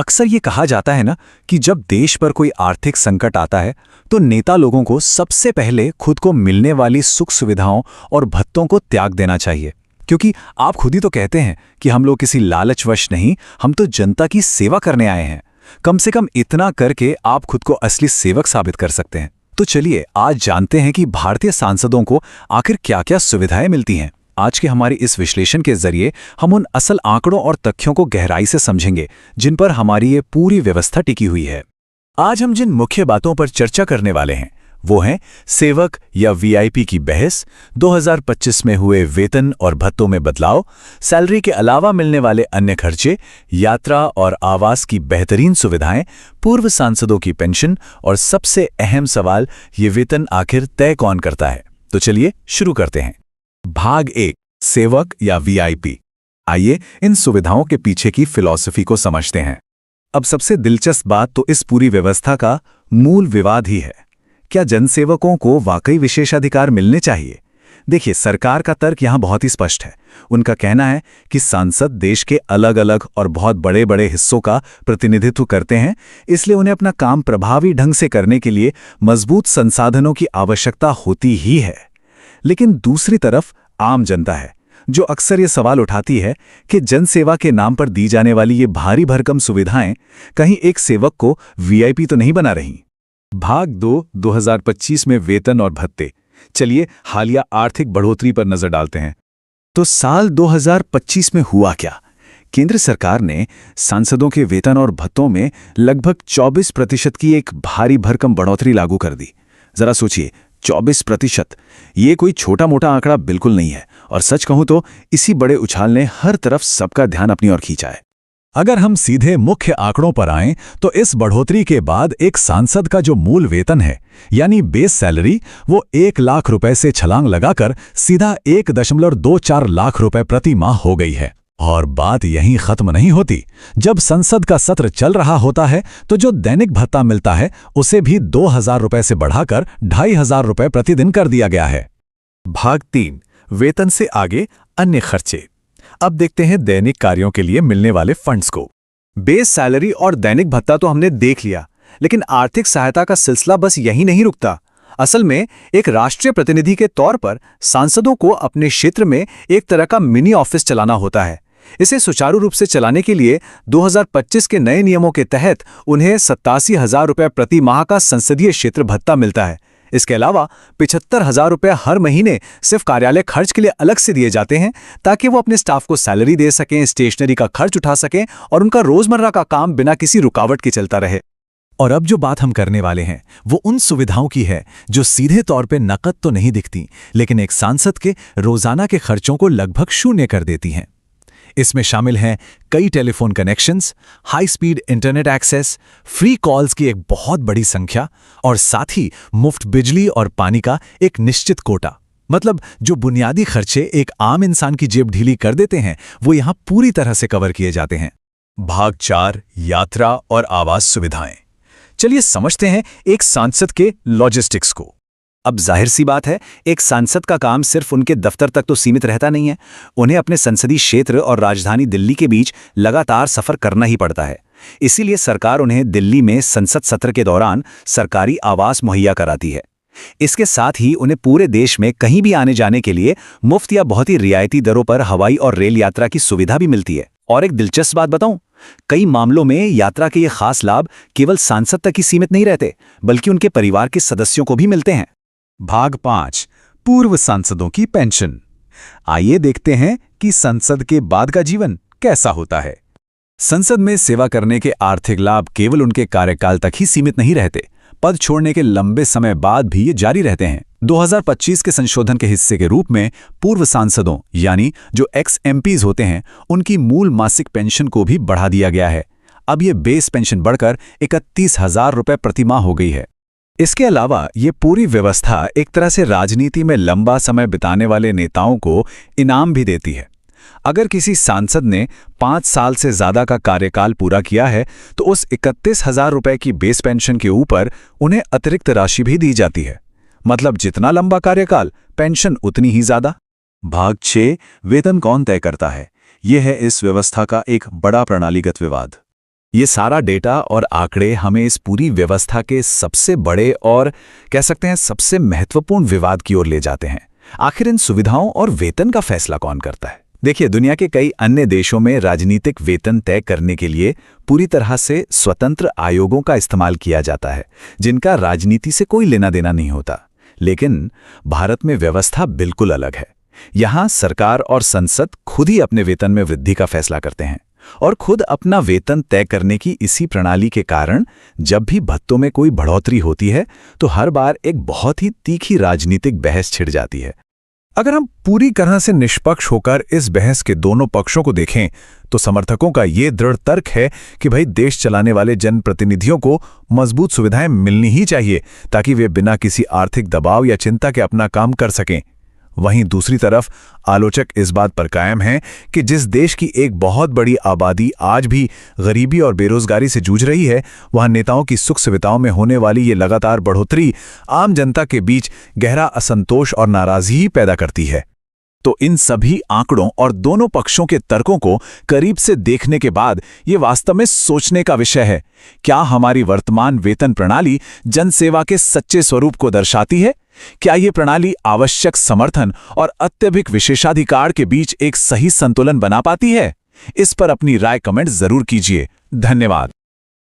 अक्सर ये कहा जाता है ना कि जब देश पर कोई आर्थिक संकट आता है तो नेता लोगों को सबसे पहले खुद को मिलने वाली सुख सुविधाओं और भत्तों को त्याग देना चाहिए। क्योंकि आप खुद ही तो कहते हैं कि हम लोग किसी लालचवश नहीं, हम तो जनता की सेवा करने आए हैं। कम से कम इतना करके आप खुद को असली सेवक साबित कर सकते हैं। तो चलिए आज जानते हैं कि भारतीय सांसदों को आखिर क्या-क्या सुविधाएं मिलती हैं। आज के हमारी इस विश्लेषण के जरिए हम उन असल आंकड़ों और तथ्यों को गहराई से समझेंगे जिन पर हमारी ये पूरी व्यवस्था टिकी हुई है। आज हम जिन मुख्य बातों पर चर्चा करने वाले हैं वो हैं सेवक या वीआईपी की बहस, 2025 में हुए वेतन और भत्तों में बदलाव, सैलरी के अलावा मिलने वाले अन्य खर्चे, यात्रा और आवास की बेहतरीन सुविधाएं, पूर्व सांसदों की पेंशन और सबसे अहम सवाल, ये वेतन आखिर तय कौन करता है। तो चलिए शुरू करते हैं। भाग 1, सेवक या वीआईपी। आइए इन सुविधाओं के पीछे की फिलॉसफी को समझते हैं। अब सबसे दिलचस्प बात तो इस पूरी व्यवस्था का मूल विवाद ही है। क्या जनसेवकों को वाकई विशेषाधिकार मिलने चाहिए? देखिए, सरकार का तर्क यहां बहुत ही स्पष्ट है। उनका कहना है कि सांसद देश के अलग अलग और बहुत बड़े बड़े हिस्सों का प्रतिनिधित्व करते हैं, इसलिए उन्हें अपना काम प्रभावी ढंग से करने के लिए मजबूत संसाधनों की आवश्यकता होती ही है। लेकिन दूसरी तरफ आम जनता है जो अक्सर ये सवाल उठाती है कि जनसेवा के नाम पर दी जाने वाली ये भारी भरकम सुविधाएं कहीं एक सेवक को वीआईपी तो नहीं बना रही। भाग 2, 2025 में वेतन और भत्ते। चलिए हालिया आर्थिक बढ़ोतरी पर नजर डालते हैं। तो साल 2025 में हुआ क्या? केंद्र सरकार ने सांसदों के वेतन और भत्तों में लगभग 24% की एक भारी भरकम बढ़ोतरी लागू कर दी। जरा सोचिए, 24%। ये कोई छोटा मोटा आंकड़ा बिल्कुल नहीं है, और सच कहूं तो इसी बड़े उछाल ने हर तरफ सबका ध्यान अपनी ओर खींचा है। अगर हम सीधे मुख्य आंकड़ों पर आएं तो इस बढ़ोतरी के बाद एक सांसद का जो मूल वेतन है यानी बेस सैलरी, वो 1 लाख रुपए से छलांग लगाकर सीधा 1.24 लाख रुपए प्रति माह हो गई है। और बात यहीं खत्म नहीं होती। जब संसद का सत्र चल रहा होता है तो जो दैनिक भत्ता मिलता है उसे भी 2,000 रुपए से बढ़ाकर 2,500 रुपए प्रतिदिन कर दिया गया है। भाग 3, वेतन से आगे अन्य खर्चे। अब देखते हैं दैनिक कार्यों के लिए मिलने वाले फंड्स को। बेस सैलरी और दैनिक भत्ता तो हमने देख लिया, लेकिन आर्थिक सहायता का सिलसिला बस यही नहीं रुकता। असल में एक राष्ट्रीय प्रतिनिधि के तौर पर सांसदों को अपने क्षेत्र में एक तरह का मिनी ऑफिस चलाना होता है। इसे सुचारू रूप से चलाने के लिए 2025 के नए नियमों के तहत उन्हें 87,000 रुपये प्रति माह का संसदीय क्षेत्र भत्ता मिलता है। इसके अलावा 75,000 रुपये हर महीने सिर्फ कार्यालय खर्च के लिए अलग से दिए जाते हैं, ताकि वो अपने स्टाफ को सैलरी दे सकें, स्टेशनरी का खर्च उठा सकें और उनका रोजमर्रा का काम बिना किसी रुकावट के चलता रहे। और अब जो बात हम करने वाले हैं वो उन सुविधाओं की है जो सीधे तौर पे नकद तो नहीं दिखती, लेकिन एक सांसद के रोजाना के खर्चों को लगभग शून्य कर देती हैं। इसमें शामिल हैं कई telephone connections, high speed internet access, free calls की एक बहुत बड़ी संख्या और साथ ही मुफ्त बिजली और पानी का एक निश्चित कोटा। मतलब जो बुनियादी खर्चे एक आम इंसान की जेब ढीली कर देते हैं वो यहां पूरी तरह से कवर किए जाते हैं। भाग 4, यात्रा और आवास सुविधाएं। चलिए समझते हैं एक सांसद के लॉजिस्टिक्स को। अब जाहिर सी बात है, एक सांसद का काम सिर्फ उनके दफ्तर तक तो सीमित रहता नहीं है। उन्हें अपने संसदीय क्षेत्र और राजधानी दिल्ली के बीच लगातार सफर करना ही पड़ता है। इसीलिए सरकार उन्हें दिल्ली में संसद सत्र के दौरान सरकारी आवास मुहैया कराती है। इसके साथ ही उन्हें पूरे देश में कहीं भी आने जाने के लिए मुफ्त या बहुत ही रियायती दरों पर हवाई और रेल यात्रा की सुविधा भी मिलती है। और एक दिलचस्प बात बताऊं, कई मामलों में यात्रा के ये खास लाभ केवल सांसद तक ही सीमित नहीं रहते, बल्कि उनके परिवार के सदस्यों को भी मिलते हैं। भाग 5, पूर्व सांसदों की पेंशन। आइए देखते हैं कि संसद के बाद का जीवन कैसा होता है। संसद में सेवा करने के आर्थिक लाभ केवल उनके कार्यकाल तक ही सीमित नहीं रहते, पद छोड़ने के लंबे समय बाद भी ये जारी रहते हैं। 2025 के संशोधन के हिस्से के रूप में पूर्व सांसदों यानी जो एक्स एमपीज होते हैं, उनकी मूल मासिक पेंशन को भी बढ़ा दिया गया है। अब ये बेस पेंशन बढ़कर 31,000 रुपये प्रति माह हो गई है। इसके अलावा ये पूरी व्यवस्था एक तरह से राजनीति में लंबा समय बिताने वाले नेताओं को इनाम भी देती है। अगर किसी सांसद ने 5 साल से ज्यादा का कार्यकाल पूरा किया है तो उस 31,000 रुपये की बेस पेंशन के ऊपर उन्हें अतिरिक्त राशि भी दी जाती है। मतलब जितना लंबा कार्यकाल, पेंशन उतनी ही ज्यादा। भाग 6, वेतन कौन तय करता है? यह है इस व्यवस्था का एक बड़ा प्रणालीगत विवाद। ये सारा डेटा और आंकड़े हमें इस पूरी व्यवस्था के सबसे बड़े और कह सकते हैं सबसे महत्वपूर्ण विवाद की ओर ले जाते हैं। आखिर इन सुविधाओं और वेतन का फैसला कौन करता है? देखिए, दुनिया के कई अन्य देशों में राजनीतिक वेतन तय करने के लिए पूरी तरह से स्वतंत्र आयोगों का इस्तेमाल किया जाता है, जिनका राजनीति से कोई लेना देना नहीं होता। लेकिन भारत में व्यवस्था बिल्कुल अलग है। यहाँ सरकार और संसद खुद ही अपने वेतन में वृद्धि का फैसला करते हैं और खुद अपना वेतन तय करने की इसी प्रणाली के कारण जब भी भत्तों में कोई बढ़ोतरी होती है तो हर बार एक बहुत ही तीखी राजनीतिक बहस छिड़ जाती है। अगर हम पूरी तरह से निष्पक्ष होकर इस बहस के दोनों पक्षों को देखें तो समर्थकों का ये दृढ़ तर्क है कि भाई देश चलाने वाले जनप्रतिनिधियों को मजबूत सुविधाएं मिलनी ही चाहिए ताकि वे बिना किसी आर्थिक दबाव या चिंता के अपना काम कर सकें। वहीं दूसरी तरफ आलोचक इस बात पर कायम हैं कि जिस देश की एक बहुत बड़ी आबादी आज भी गरीबी और बेरोजगारी से जूझ रही है, वहां नेताओं की सुख सुविधाओं में होने वाली ये लगातार बढ़ोतरी आम जनता के बीच गहरा असंतोष और नाराजगी ही पैदा करती है। तो इन सभी आंकड़ों और दोनों पक्षों के तर्कों को करीब से देखने के बाद ये वास्तव में सोचने का विषय है, क्या हमारी वर्तमान वेतन प्रणाली जनसेवा के सच्चे स्वरूप को दर्शाती है? क्या ये प्रणाली आवश्यक समर्थन और अत्यधिक विशेषाधिकार के बीच एक सही संतुलन बना पाती है? इस पर अपनी राय कमेंट जरूर कीजिए। धन्यवाद।